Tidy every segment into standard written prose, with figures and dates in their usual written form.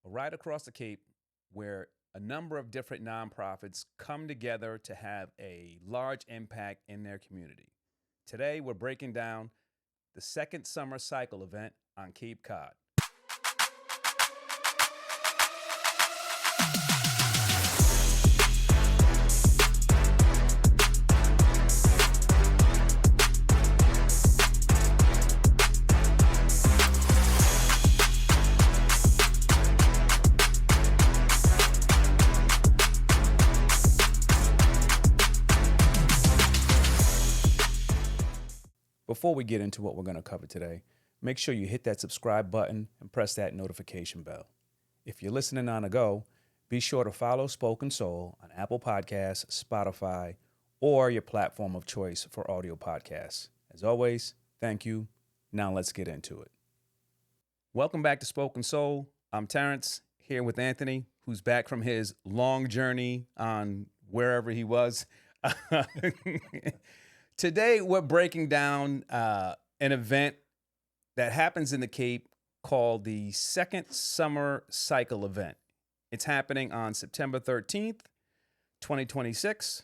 right across the Cape where a number of different nonprofits come together to have a large impact in their community. Today, we're breaking down the second summer cycle event on Cape Cod. Before we get into what we're going to cover today, make sure you hit that subscribe button and press that notification bell. If you're listening on the go, be sure to follow Spoken Soul on Apple Podcasts, Spotify, or your platform of choice for audio podcasts. As always, thank you. Now let's get into it. Welcome back to Spoken Soul. I'm Terrance, here with Anthony, who's back from his long journey on wherever he was. Today, we're breaking down an event that happens in the Cape called the Second Summer Cycle event. It's happening on September 13th, 2026,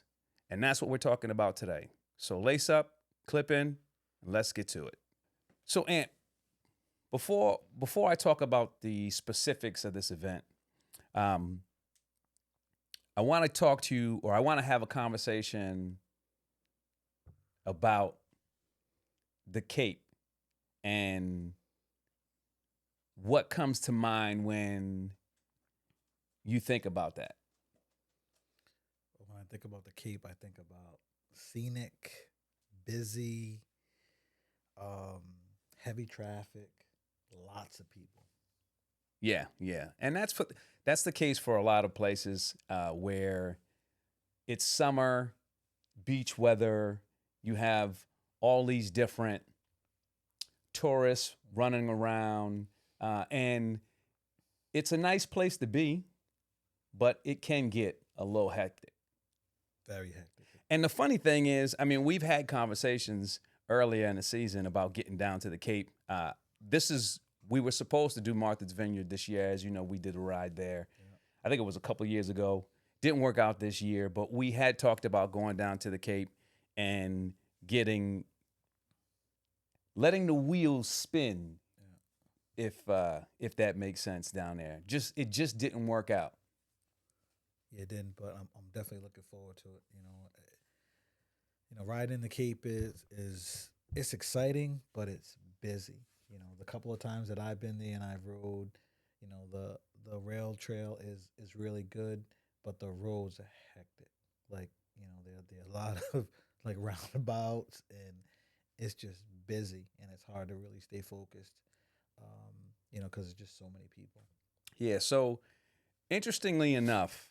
and that's what we're talking about today. So lace up, clip in, and let's get to it. So, Ant, before I talk about the specifics of this event, I want to talk to you, or I want to have a conversation about the Cape and what comes to mind when you think about that. When I think about the Cape, I think about scenic, busy, heavy traffic, lots of people. Yeah, and that's the case for a lot of places where it's summer, beach weather. You have all these different tourists running around, and it's a nice place to be, but it can get a little hectic. Very hectic. And the funny thing is, I mean, we've had conversations earlier in the season about getting down to the Cape. We were supposed to do Martha's Vineyard this year. As you know, we did a ride there. Yeah. I think it was a couple of years ago. Didn't work out this year, but we had talked about going down to the Cape and letting the wheels spin, if that makes sense down there. It just didn't work out. Yeah, it didn't, but I'm definitely looking forward to it. Riding the Cape is it's exciting, but it's busy. The couple of times that I've been there and I've rode, the rail trail is really good, but the roads are hectic. Like, there are a lot of like roundabouts, and it's just busy, and it's hard to really stay focused, because it's just so many people. Yeah. So, interestingly enough,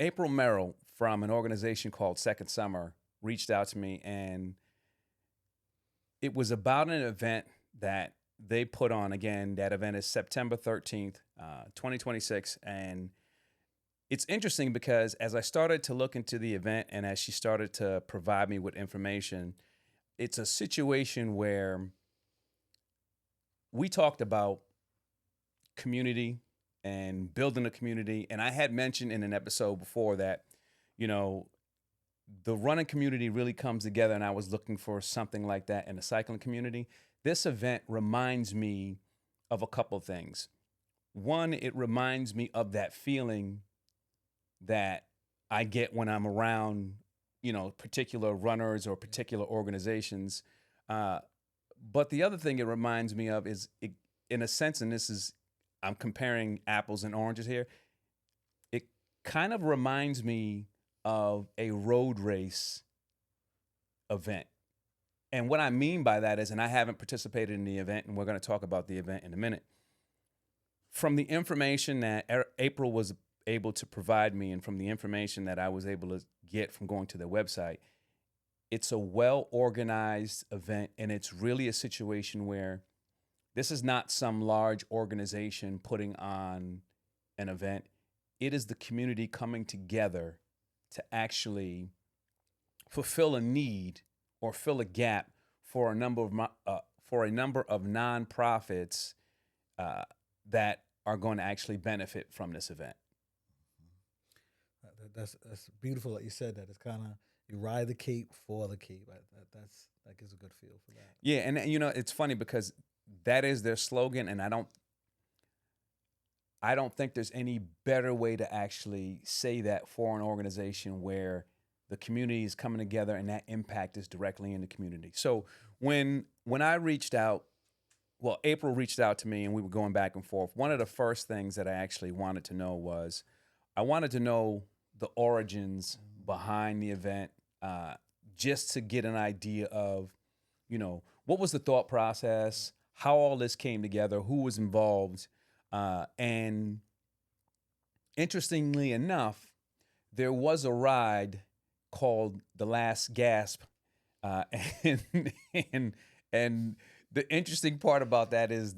April Merrill from an organization called Second Summer reached out to me, and it was about an event that they put on. Again, that event is September 13th, 2026, and it's interesting because as I started to look into the event and as she started to provide me with information, it's a situation where we talked about community and building a community. And I had mentioned in an episode before that, the running community really comes together, and I was looking for something like that in the cycling community. This event reminds me of a couple of things. One, it reminds me of that feeling that I get when I'm around, particular runners or particular organizations. But the other thing it reminds me of is, in a sense, and I'm comparing apples and oranges here, it kind of reminds me of a road race event. And what I mean by that is, and I haven't participated in the event, and we're going to talk about the event in a minute. From the information that April was able to provide me, and from the information that I was able to get from going to their website, it's a well-organized event, and it's really a situation where this is not some large organization putting on an event. It is the community coming together to actually fulfill a need or fill a gap for a number of nonprofits that are going to actually benefit from this event. That's beautiful that you said that. It's kind of you ride the Cape for the Cape. That gives a good feel for that. Yeah, and it's funny because that is their slogan, and I don't think there's any better way to actually say that for an organization where the community is coming together and that impact is directly in the community. So when I reached out, well, April reached out to me and we were going back and forth. One of the first things that I actually wanted to know was I wanted to know the origins behind the event, just to get an idea of, what was the thought process, how all this came together, who was involved. And interestingly enough, there was a ride called the Last Gasp, uh, and and the interesting part about that is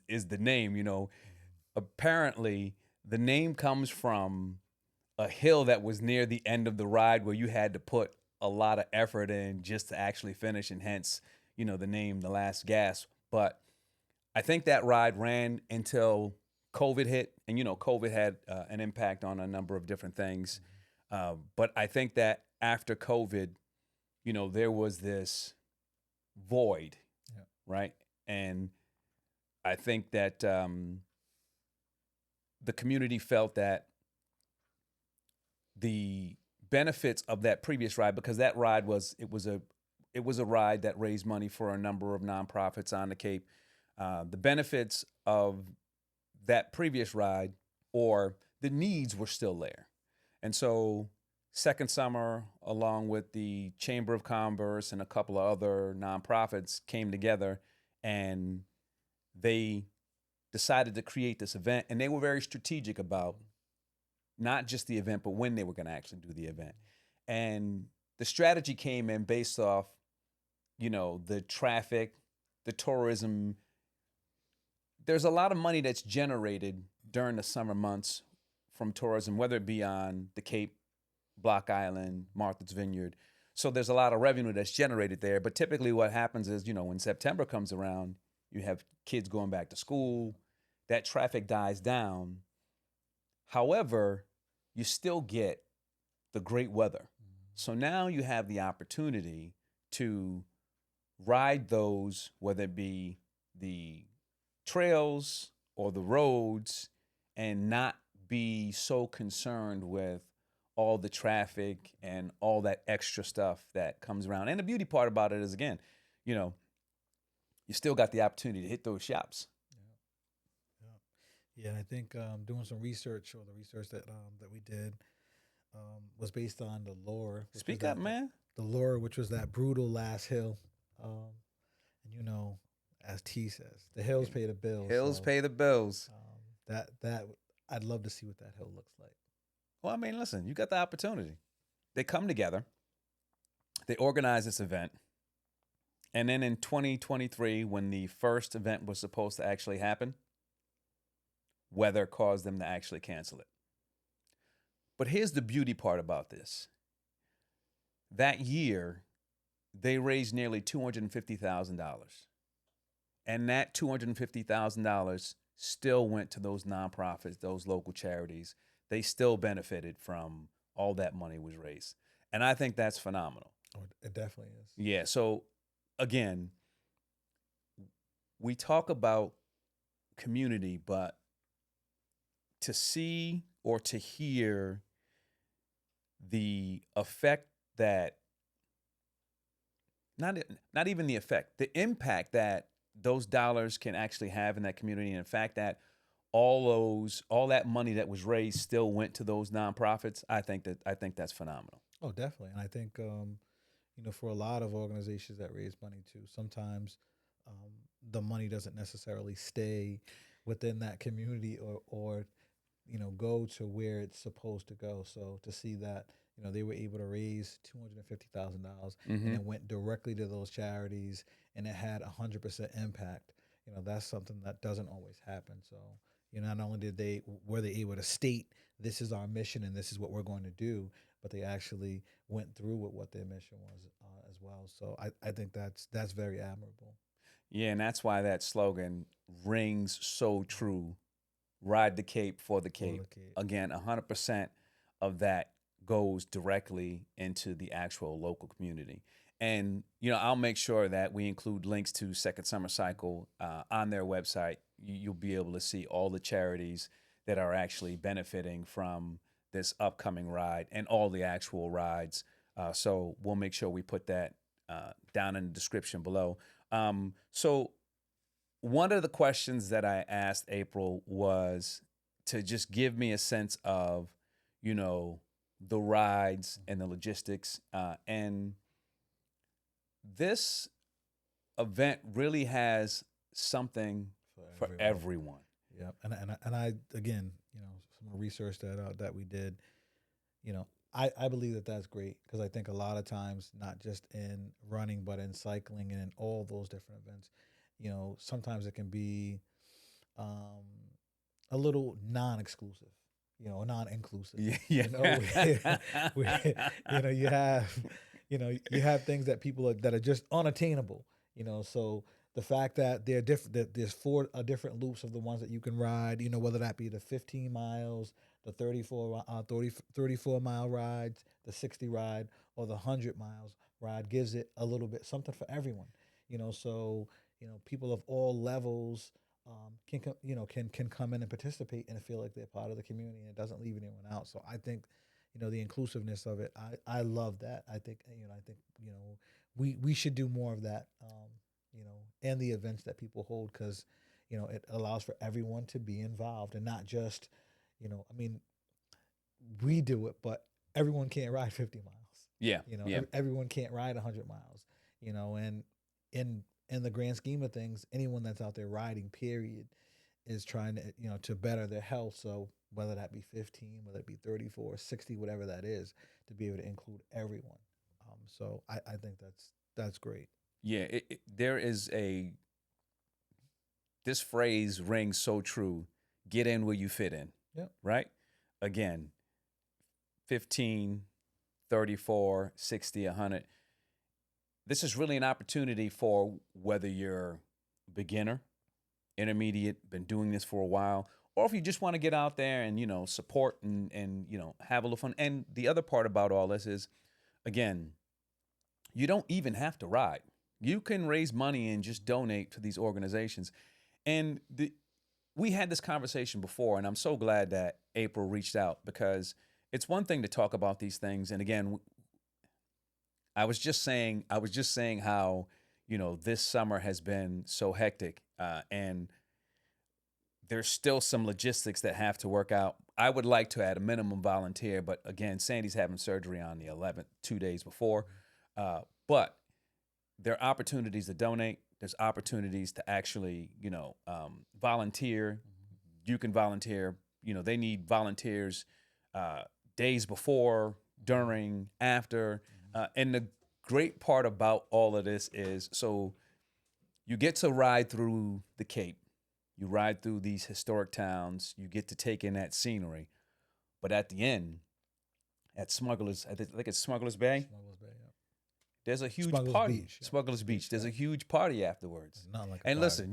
the name. Apparently the name comes from a hill that was near the end of the ride where you had to put a lot of effort in just to actually finish, and hence the name, the Last Gasp. But I think that ride ran until COVID hit, and COVID had an impact on a number of different things. But I think that after COVID, there was this void, Yeah. right? And I think that the community felt that the benefits of that previous ride, because that ride was a ride that raised money for a number of nonprofits on the Cape. The benefits of that previous ride, or the needs, were still there. And so Second Summer, along with the Chamber of Commerce and a couple of other nonprofits, came together and they decided to create this event. And they were very strategic about not just the event, but when they were going to actually do the event. And the strategy came in based off, the traffic, the tourism. There's a lot of money that's generated during the summer months from tourism, whether it be on the Cape, Block Island, Martha's Vineyard. So there's a lot of revenue that's generated there. But typically what happens is, when September comes around, you have kids going back to school, that traffic dies down. However, you still get the great weather. So now you have the opportunity to ride those, whether it be the trails or the roads, and not be so concerned with all the traffic and all that extra stuff that comes around. And the beauty part about it is, again, you still got the opportunity to hit those shops. Yeah, I think doing some research, or the research that we did, was based on the lore. Speak up, man. The lore, which was that brutal last hill, and as T says, the hills pay the bills. Hills pay the bills. That I'd love to see what that hill looks like. Well, I mean, listen, you got the opportunity. They come together, they organize this event, and then in 2023, when the first event was supposed to actually happen, weather caused them to actually cancel it. But here's the beauty part about this. That year, they raised nearly $250,000. And that $250,000 still went to those nonprofits, those local charities. They still benefited from all that money was raised. And I think that's phenomenal. Oh, it definitely is. Yeah. So again, we talk about community, but to see or to hear the effect that, not even the effect, the impact that those dollars can actually have in that community, and the fact that all that money that was raised still went to those nonprofits, I think that's phenomenal. Oh, definitely. And I think for a lot of organizations that raise money too, sometimes the money doesn't necessarily stay within that community, or go to where it's supposed to go. So to see that they were able to raise $250,000, and it went directly to those charities, and it had 100% impact. That's something that doesn't always happen. So not only were they able to state, this is our mission and this is what we're going to do, but they actually went through with what their mission was, as well. So I think that's very admirable. Yeah, and that's why that slogan rings so true Ride the Cape for the For Cape. the Cape. Again, 100% of that goes directly into the actual local community. And, I'll make sure that we include links to Second Summer Cycle on their website. You'll be able to see all the charities that are actually benefiting from this upcoming ride and all the actual rides. So we'll make sure we put that down in the description below. So one of the questions that I asked April was to just give me a sense of, the rides and the logistics. And this event really has something for everyone. Yeah, and I again, some of the research that we did, I believe that that's great because I think a lot of times, not just in running, but in cycling and in all those different events, sometimes it can be a little non-exclusive, non-inclusive. Yeah. You have, you have things that that are just unattainable. So the fact that they're different, that there's four different loops of the ones that you can ride. Whether that be the 15 miles, the 34 mile rides, the 60 ride, or the 100 miles ride gives it a little bit something for everyone. So people of all levels can come in and participate and feel like they're part of the community, and it doesn't leave anyone out. So I think the inclusiveness of it, I love that. I think we should do more of that. And the events that people hold, because it allows for everyone to be involved and not just I mean, we do it, but everyone can't ride 50 miles. Yeah. Everyone can't ride 100 miles. And in the grand scheme of things, anyone that's out there riding, period, is trying to to better their health. So whether that be 15, whether it be 34, 60, whatever that is, to be able to include everyone. So I think that's great. Yeah, there is this phrase rings so true. Get in where you fit in. Yep. Right? Again, 15, 34, 60, 100. This is really an opportunity for whether you're a beginner, intermediate, been doing this for a while, or if you just want to get out there and, support and have a little fun. And the other part about all this is, again, you don't even have to ride. You can raise money and just donate to these organizations. And we had this conversation before, and I'm so glad that April reached out, because it's one thing to talk about these things. And again, I was just saying how, this summer has been so hectic, and there's still some logistics that have to work out. I would like to, at a minimum, volunteer, but again, Sandy's having surgery on the 11th, 2 days before. But there are opportunities to donate. There's opportunities to actually, volunteer. You can volunteer. They need volunteers days before, during, after. And the great part about all of this is, so you get to ride through the Cape. You ride through these historic towns. You get to take in that scenery. But at the end, at Smugglers, I think it's Smugglers Bay. Smugglers Bay, yeah. There's a huge Smugglers party. Beach, yeah. Smugglers Beach. There's a huge party afterwards. Not like a And party. listen,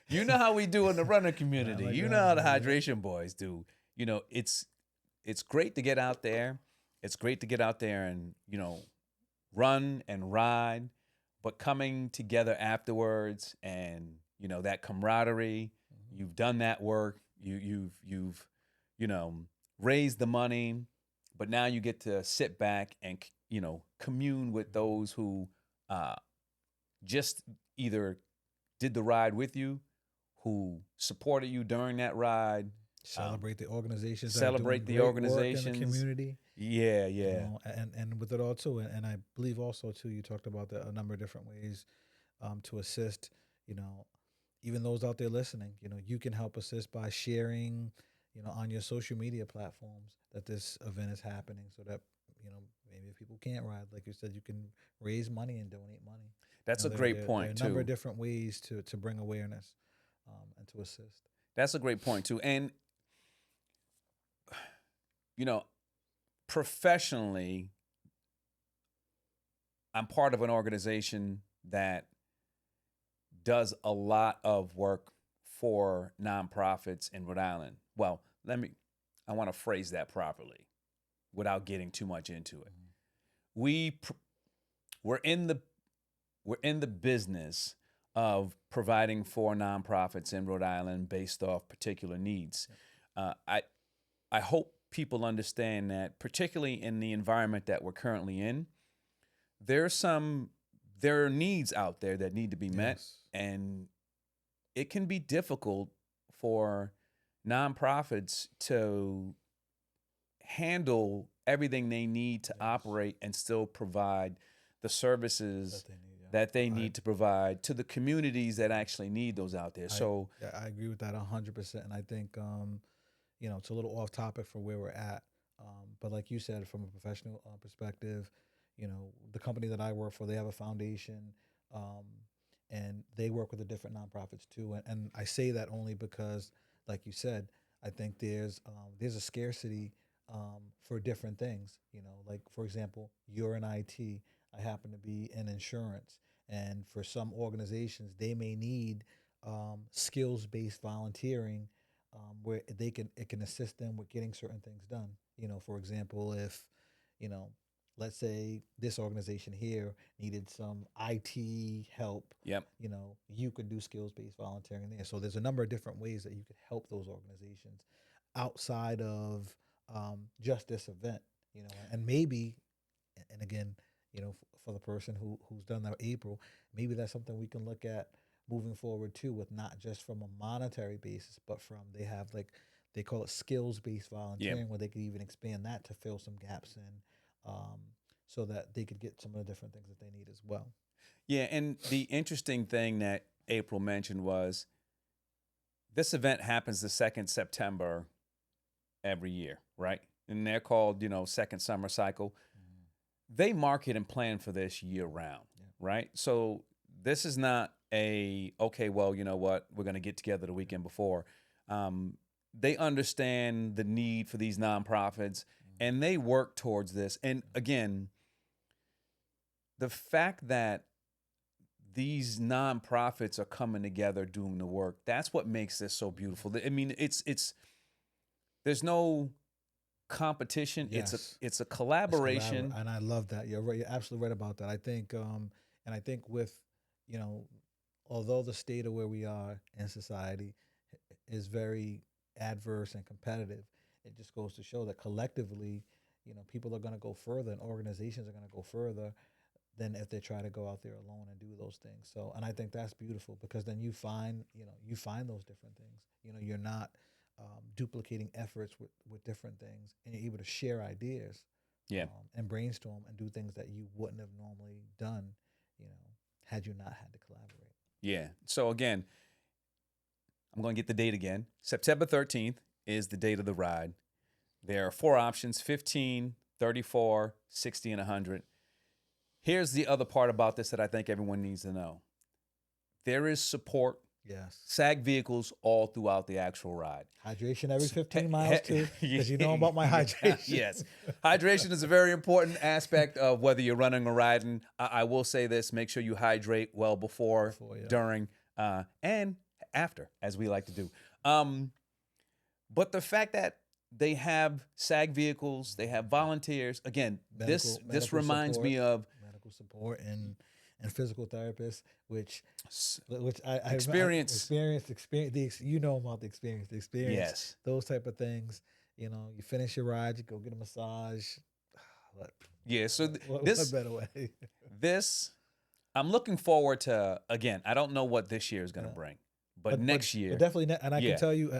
you know how we do in the runner community. Not like You that, know how the man. hydration boys do. It's great to get out there. It's great to get out there and run and ride, but coming together afterwards and that camaraderie. You've done that work. You've raised the money, but now you get to sit back and commune with those who just either did the ride with you, who supported you during that ride. Celebrate the organizations. Celebrate that are the doing great work in organizations. the community. Yeah. And with it all too, and I believe also too, you talked about a number of different ways to assist. Even those out there listening, you can help assist by sharing, on your social media platforms that this event is happening, so that maybe if people can't ride, like you said, you can raise money and donate money. That's a great point, there are a number of too. different ways to bring awareness and to assist. That's a great point, too. And, professionally, I'm part of an organization that does a lot of work for nonprofits in Rhode Island. Well, I want to phrase that properly without getting too much into it. We're in the business of providing for nonprofits in Rhode Island based off particular needs. I hope people understand that, particularly in the environment that we're currently in, there are needs out there that need to be met, and it can be difficult for nonprofits to handle everything they need to operate and still provide the services that they need to provide to the communities that actually need those out there. I agree with that 100%. And I think, it's a little off topic for where we're at. But like you said, from a professional perspective, the company that I work for, they have a foundation, and they work with the different nonprofits too. And I say that only because, like you said, I think there's a scarcity for different things. Like, for example, you're in IT. I happen to be in insurance. And for some organizations, they may need skills-based volunteering where it can assist them with getting certain things done. For example, if, let's say this organization here needed some IT help. Yep. You could do skills-based volunteering there. So there's a number of different ways that you could help those organizations outside of just this event. And maybe, and again, for the person who's done that April, maybe that's something we can look at moving forward too, with not just from a monetary basis, but they have, like, they call it skills-based volunteering, where they could even expand that to fill some gaps in, so that they could get some of the different things that they need as well. Yeah, and the interesting thing that April mentioned was this event happens the second September every year, right? And they're called, second summer cycle. They market and plan for this year round, right? So this is not okay, well, you know what, we're going to get together the weekend before. They understand the need for these nonprofits, and they work towards this. And again, the fact that these nonprofits are coming together doing the work, that's what makes this so beautiful. I mean, there's no competition. Yes. It's a collaboration. And I love that. You're right. You're absolutely right about that. I think, and I think with, although the state of where we are in society is very adverse and competitive, it just goes to show that collectively, people are going to go further, and organizations are going to go further than if they try to go out there alone and do those things. So, and I think that's beautiful, because then you find those different things. You're not duplicating efforts with different things, and you're able to share ideas, and brainstorm and do things that you wouldn't have normally done, had you not had to collaborate. Yeah. So again, I'm going to get the date again. September 13th is the date of the ride. There are 4 options: 15, 34, 60, and 100. Here's the other part about this that I think everyone needs to know. There is support. Yes. SAG vehicles all throughout the actual ride. Hydration every 15 miles too, because you know about my hydration. Yes. Hydration is a very important aspect of whether you're running or riding. I will say this: make sure you hydrate well before during, and after, as we like to do. But the fact that they have SAG vehicles, they have volunteers. Again, this reminds me of medical support and physical therapists, which I experience. About the experience. Yes. Those type of things. You finish your ride, you go get a massage. Yeah. So what better way? I'm looking forward to. Again, I don't know what this year is going to bring. But next year, but definitely, and I can tell you,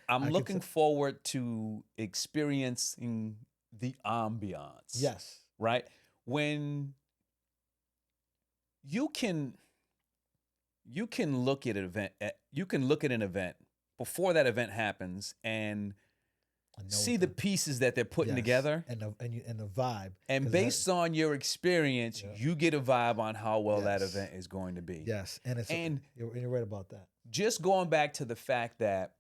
I'm looking forward to experiencing the ambiance. Yes, right. When you can look at an event, before that event happens and see the pieces that they're putting together, and the vibe, and based on your experience, you get a vibe on how well that event is going to be. Yes, and you're right about that. Just going back to the fact that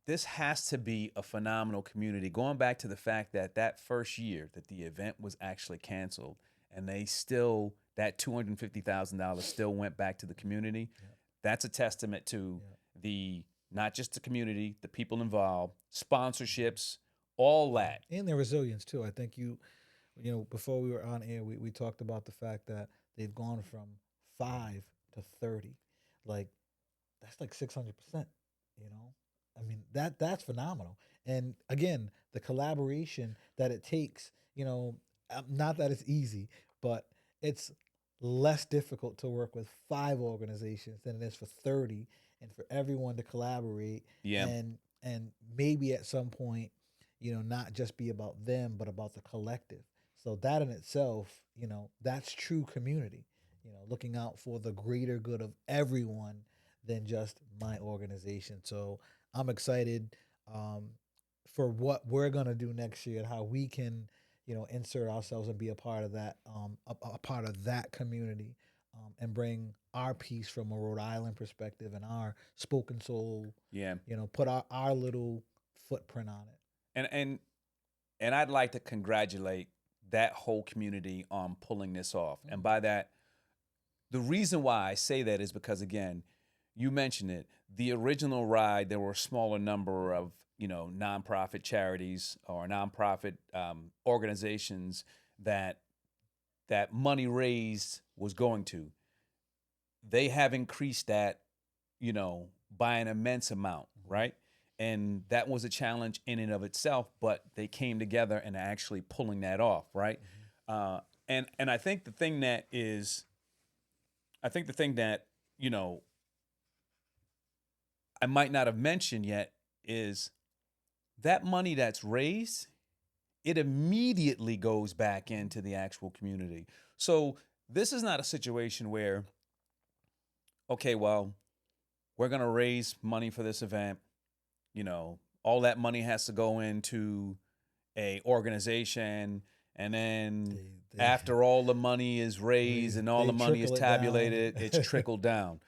this has to be a phenomenal community, going back to the fact that that first year that the event was actually canceled, and that $250,000 still went back to the community, that's a testament to the not just the community, the people involved, sponsorships, all that. And their resilience too. I think before we were on air, we talked about the fact that they've gone from 5 to 30. Like that's like 600%. You know, I mean that's phenomenal. And again, the collaboration that it takes. Not that it's easy, but it's less difficult to work with 5 organizations than it is for 30, and for everyone to collaborate Yeah. and maybe at some point, not just be about them but about the collective. So that in itself, that's true community. Looking out for the greater good of everyone than just my organization. So I'm excited um, for what we're gonna do next year and how we can, insert ourselves and be a part of that, a part of that community, and bring our piece from a Rhode Island perspective and our spoken soul. Yeah. Put our little footprint on it. And I'd like to congratulate that whole community on pulling this off. And by that, the reason why I say that is because, again, you mentioned it. The original ride, there were a smaller number of nonprofit charities or nonprofit organizations that money raised was going to. They have increased that, by an immense amount, right? And that was a challenge in and of itself, but they came together and actually pulling that off, right? And I think the thing that I might not have mentioned yet is that money that's raised, it immediately goes back into the actual community. So this is not a situation where, okay, well, we're going to raise money for this event. All that money has to go into a organization, and then after all the money is raised and all the money is tabulated, it's trickled down.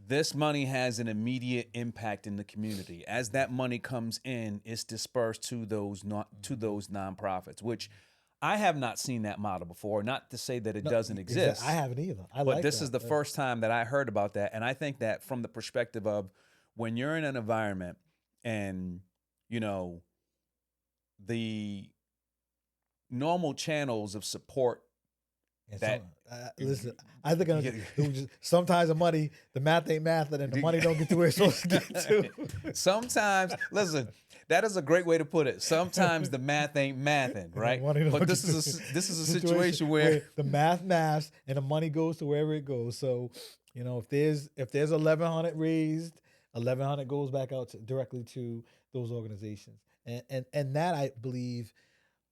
This money has an immediate impact in the community. As that money comes in, it's dispersed to those nonprofits, which I have not seen that model before. Not to say that it doesn't exist. I haven't either. But this is the first time that I heard about that. And I think that from the perspective of when you're in an environment and, the normal channels of support that listen, I think sometimes the math ain't math, and the money don't get to where it's supposed to get to. Sometimes, listen, that is a great way to put it. Sometimes the math ain't mathing, right? But this is a situation where the math maths and the money goes to wherever it goes. So, if there's 1,100 raised, 1,100 goes back out directly to those organizations, and that I believe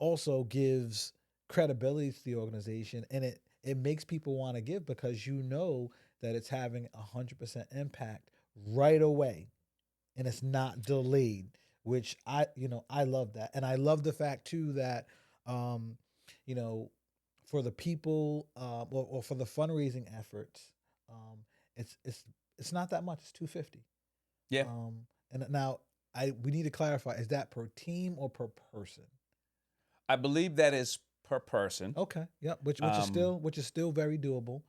also gives credibility to the organization, and it makes people want to give because that it's having 100% impact right away, and it's not delayed, which I love that. And I love the fact too that for the people or for the fundraising efforts, it's not that much. It's $250. Yeah. And now we need to clarify, is that per team or per person? I believe that is per person. Okay. Yep. Which is still very doable.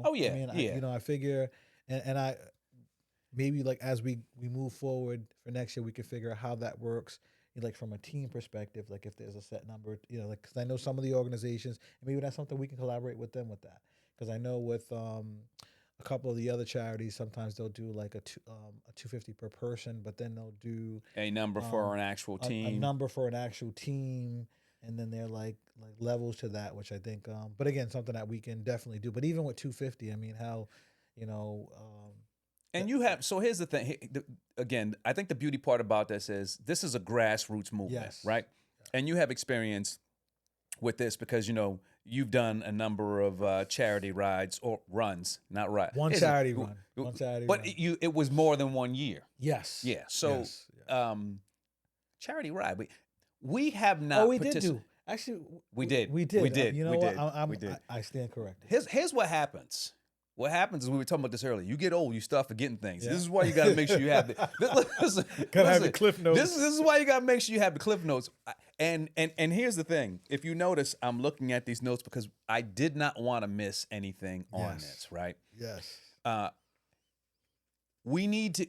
Oh yeah. I mean, I figure, and I maybe like as we move forward for next year, we can figure out how that works. Like from a team perspective, like if there's a set number, like because I know some of the organizations, and maybe that's something we can collaborate with them with that. Because I know with a couple of the other charities, sometimes they'll do like a $250 per person, but then they'll do a number for an actual team. A number for an actual team. And then they're like levels to that, which I think, but again, something that we can definitely do. But even with $250, I mean, how, and you have. So here's the thing. Again, I think the beauty part about this is a grassroots movement, yes, right? And you have experience with this because you've done a number of charity rides or runs, not rides. One charity run, but it was more than 1 year. Yes. Yeah. So, yes. Charity ride. We have not. Oh, we did do. Actually, we did. We did. We did. You know we what? did. I stand corrected. Here's what happens. What happens is we were talking about this earlier. You get old, you start forgetting things. Yeah. This is why you got to make sure you have the. Have the cliff notes. This is why you got to make sure you have the cliff notes. And here's the thing. If you notice, I'm looking at these notes because I did not want to miss anything on this. Right. Yes. We need to.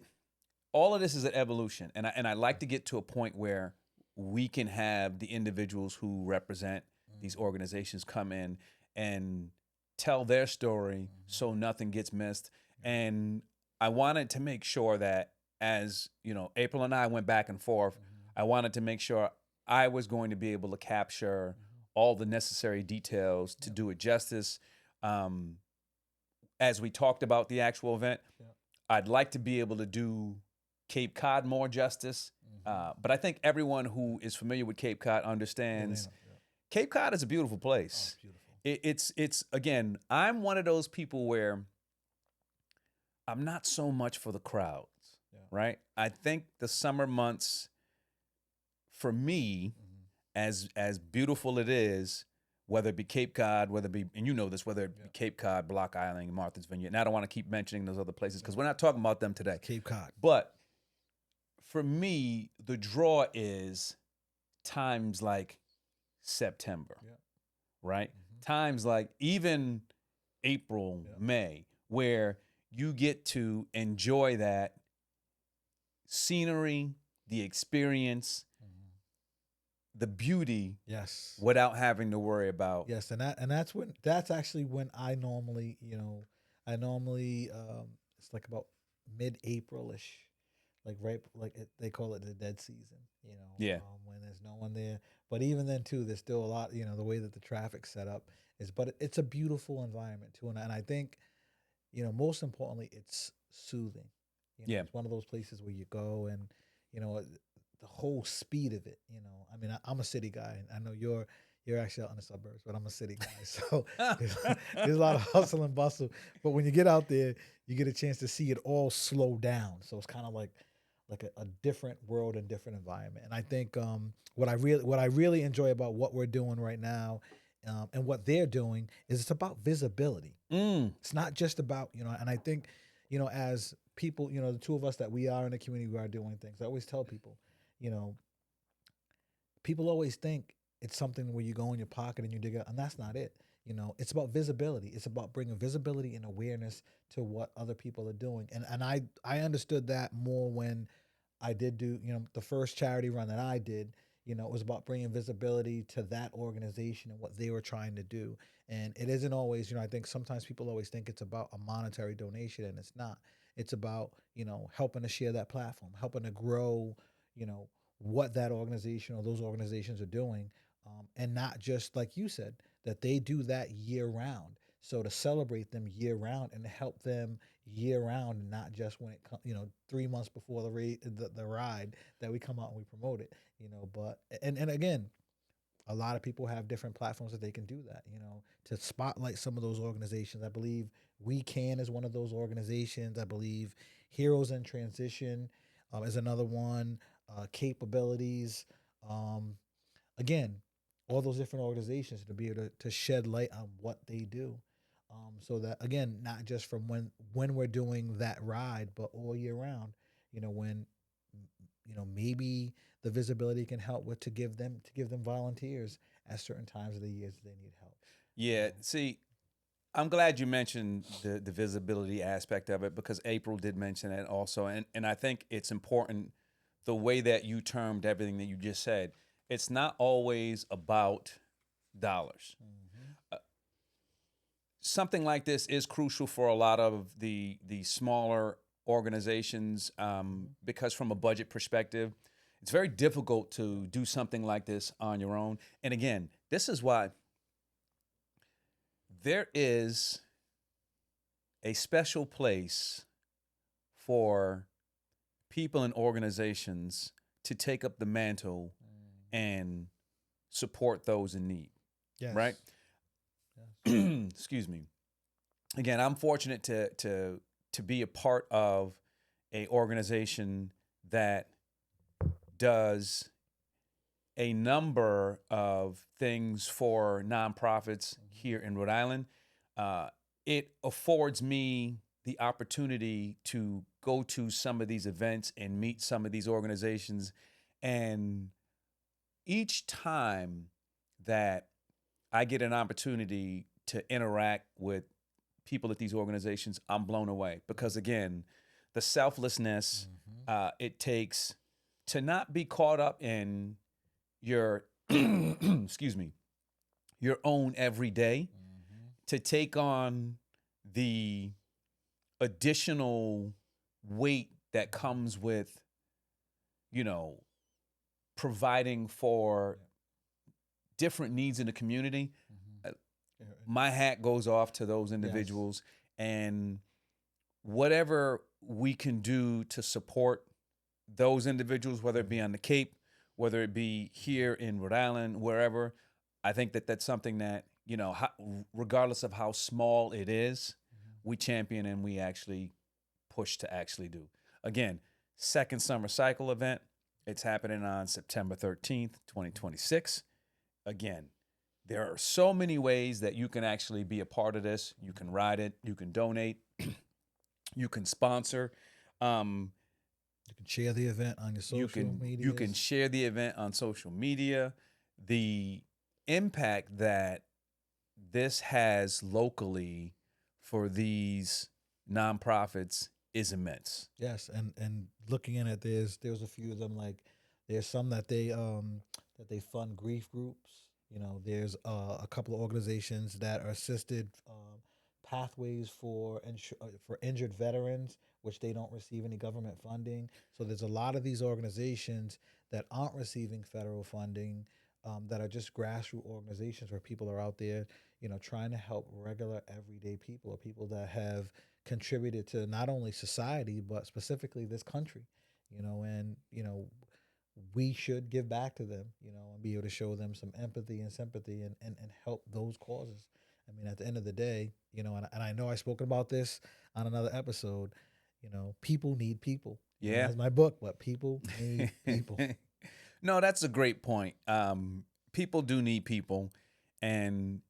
all of this is an evolution, and I like to get to a point where we can have the individuals who represent these organizations come in and tell their story so nothing gets missed. And I wanted to make sure that, as you know, April and I went back and forth, I wanted to make sure I was going to be able to capture all the necessary details to do it justice. As we talked about the actual event, I'd like to be able to do Cape Cod more justice. But I think everyone who is familiar with Cape Cod understands Cape Cod is a beautiful place. Oh, it's beautiful. It's again, I'm one of those people where I'm not so much for the crowds, right? I think the summer months, for me, as beautiful it is, whether it be Cape Cod, whether it be, and you know this, whether it be Cape Cod, Block Island, Martha's Vineyard, and I don't want to keep mentioning those other places because we're not talking about them today. Cape Cod. But for me, the draw is times like September, right? Times like even April, May, where you get to enjoy that scenery, the experience, the beauty, without having to worry about. Yes, and that's actually when I normally, it's like about mid-April-ish, like they call it the dead season, when there's no one there. But even then too, there's still a lot, the way that the traffic's set up is, but it's a beautiful environment too, and I think, most importantly, it's soothing. It's one of those places where you go and, the whole speed of it. I mean, I'm a city guy, and I know you're actually out in the suburbs, but I'm a city guy, so there's a lot of hustle and bustle. But when you get out there, you get a chance to see it all slow down. So it's kind of like a different world and different environment. And I think what I really enjoy about what we're doing right now, and what they're doing, is it's about visibility. It's not just about, and I think, as people, the two of us that we are in the community, we are doing things. I always tell people, people always think it's something where you go in your pocket and you dig it, and that's not it. It's about visibility. It's about bringing visibility and awareness to what other people are doing. And I understood that more when I did do, the first charity run that I did. It was about bringing visibility to that organization and what they were trying to do. And it isn't always, I think sometimes people always think it's about a monetary donation, and it's not. It's about, helping to share that platform, helping to grow, what that organization or those organizations are doing. And not just, like you said, that they do that year round. So to celebrate them year round and to help them year round, and not just when it comes, 3 months before the ride that we come out and we promote it, but, and again, a lot of people have different platforms that they can do that, to spotlight some of those organizations. I believe We Can is one of those organizations. I believe Heroes in Transition is another one. Capabilities. Again, all those different organizations to be able to shed light on what they do. So that, again, not just from when we're doing that ride, but all year round, when, maybe the visibility can help with to give them volunteers at certain times of the years that they need help. Yeah. See, I'm glad you mentioned the visibility aspect of it, because April did mention it also. And I think it's important, the way that you termed everything that you just said. It's not always about dollars. Something like this is crucial for a lot of the smaller organizations, because from a budget perspective, it's very difficult to do something like this on your own. And again, this is why there is a special place for people and organizations to take up the mantle and support those in need. Yes. Right? Yes. Excuse me. Again, I'm fortunate to be a part of a organization that does a number of things for nonprofits here in Rhode Island. It affords me the opportunity to go to some of these events and meet some of these organizations. And each time that I get an opportunity to interact with people at these organizations, I'm blown away, because again, the selflessness it takes to not be caught up in your, excuse me, your own everyday, to take on the additional weight that comes with, you know, providing for different needs in the community. My hat goes off to those individuals, and whatever we can do to support those individuals, whether it be on the Cape, whether it be here in Rhode Island, wherever, I think that that's something that, you know, regardless of how small it is, we champion and we actually push to actually do. Again, second summer cycle event. It's happening on September 13th, 2026. Again, there are so many ways that you can actually be a part of this. You can ride it. You can donate. You can sponsor. You can share the event on your social media. You can share the event on social media. The impact that this has locally for these nonprofits is immense. Yes, and looking in it, there's a few of them. Like there's some that they fund grief groups. You know, there's a couple of organizations that are assisted pathways for injured veterans, which they don't receive any government funding. So there's a lot of these organizations that aren't receiving federal funding, that are just grassroots organizations where people are out there, you know, trying to help regular everyday people, or people that have contributed to not only society but specifically this country, you know, and you know, we should give back to them, you know, and be able to show them some empathy and sympathy, and help those causes. I mean, at the end of the day, you know, and I know I've spoken about this on another episode, you know, people need people. You know, Yeah. that's my book, but people need people. No, that's a great point. People do need people. And,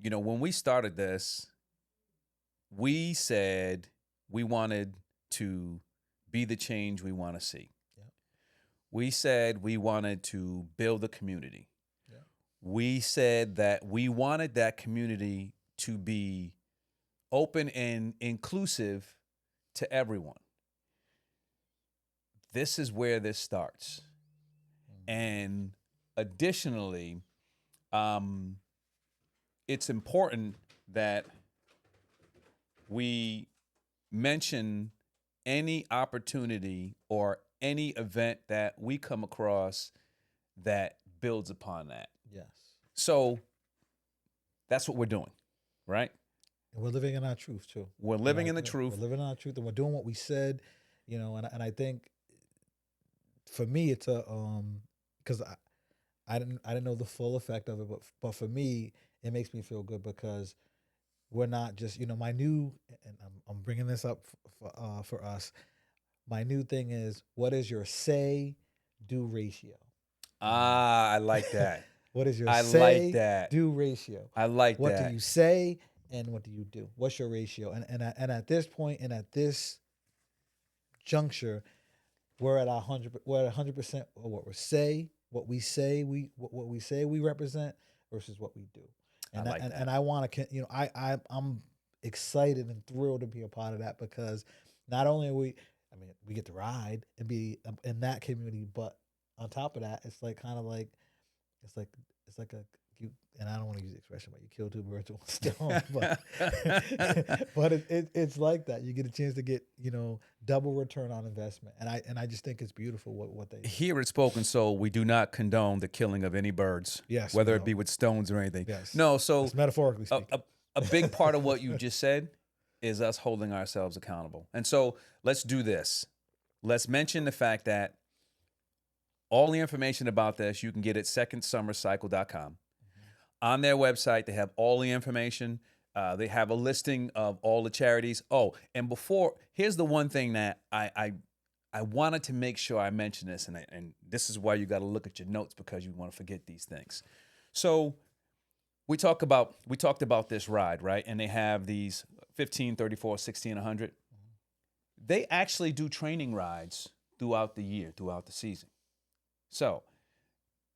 you know, when we started this, we said we wanted to be the change we want to see. Yep. We said we wanted to build a community. Yep. We said that we wanted that community to be open and inclusive to everyone. This is where this starts. And additionally, it's important that we mention any opportunity or any event that we come across that builds upon that. Yes. So that's what we're doing, right? And we're living in our truth too. We're living in the truth. We're living in our truth, and we're doing what we said, you know. And I think for me, it's because I didn't know the full effect of it, but for me, it makes me feel good because we're not just, you know, my new, and I'm bringing this up for us. My new thing is, what is your say do ratio? I like that. What is your I say like that. do ratio? I like what that. do you say and what do you do? What's your ratio? And at this point and at this juncture, we're at 100% of what we say we represent versus what we do. And I like that. And I want to, you know, I'm excited and thrilled to be a part of that, because not only are we get to ride and be in that community, but on top of that, it's like kind of like it's like a you, and I don't want to use the expression, but you kill two birds with one stone, but it's like that. You get a chance to get, you know, double return on investment, and I just think it's beautiful what they do. Here at Spoken Soul, we do not condone the killing of any birds, yes, whether it be with stones or anything. Yes, no. So that's metaphorically speaking, a big part of what you just said is us holding ourselves accountable. And so let's do this. Let's mention the fact that all the information about this you can get at secondsummercycle.com. On their website, they have all the information. They have a listing of all the charities. Oh, and here's the one thing that I wanted to make sure I mention this, and this is why you got to look at your notes, because you want to forget these things. So we talked about this ride, right? And they have these 15, 34, 16, 100. They actually do training rides throughout the year, throughout the season. So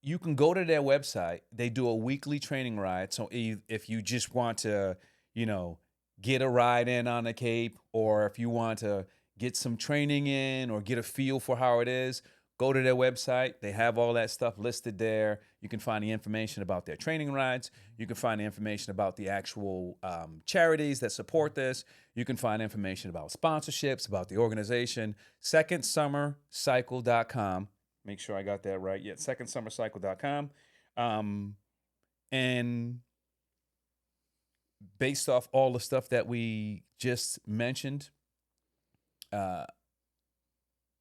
you can go to their website. They do a weekly training ride. So if you just want to, you know, get a ride in on the Cape, or if you want to get some training in or get a feel for how it is, go to their website. They have all that stuff listed there. You can find the information about their training rides. You can find the information about the actual charities that support this. You can find information about sponsorships, about the organization. secondsummercycle.com. Make sure I got that right. Yeah, secondsummercycle.com. And based off all the stuff that we just mentioned,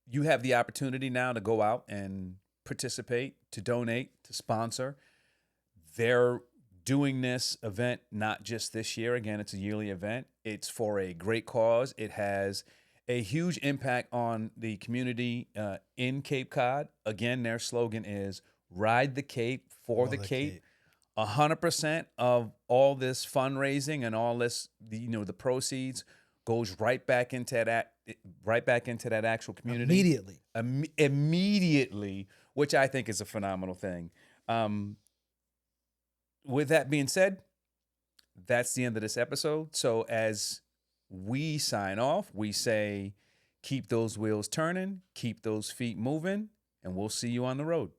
you have the opportunity now to go out and participate, to donate, to sponsor. They're doing this event not just this year. Again, it's a yearly event. It's for a great cause. It has a huge impact on the community in Cape Cod. Again, their slogan is "Ride the Cape for the Cape." 100% of all this fundraising and all this, the proceeds goes right back into that actual community Immediately. immediately, which I think is a phenomenal thing. With that being said, that's the end of this episode. So as we sign off, we say, keep those wheels turning, keep those feet moving, and we'll see you on the road.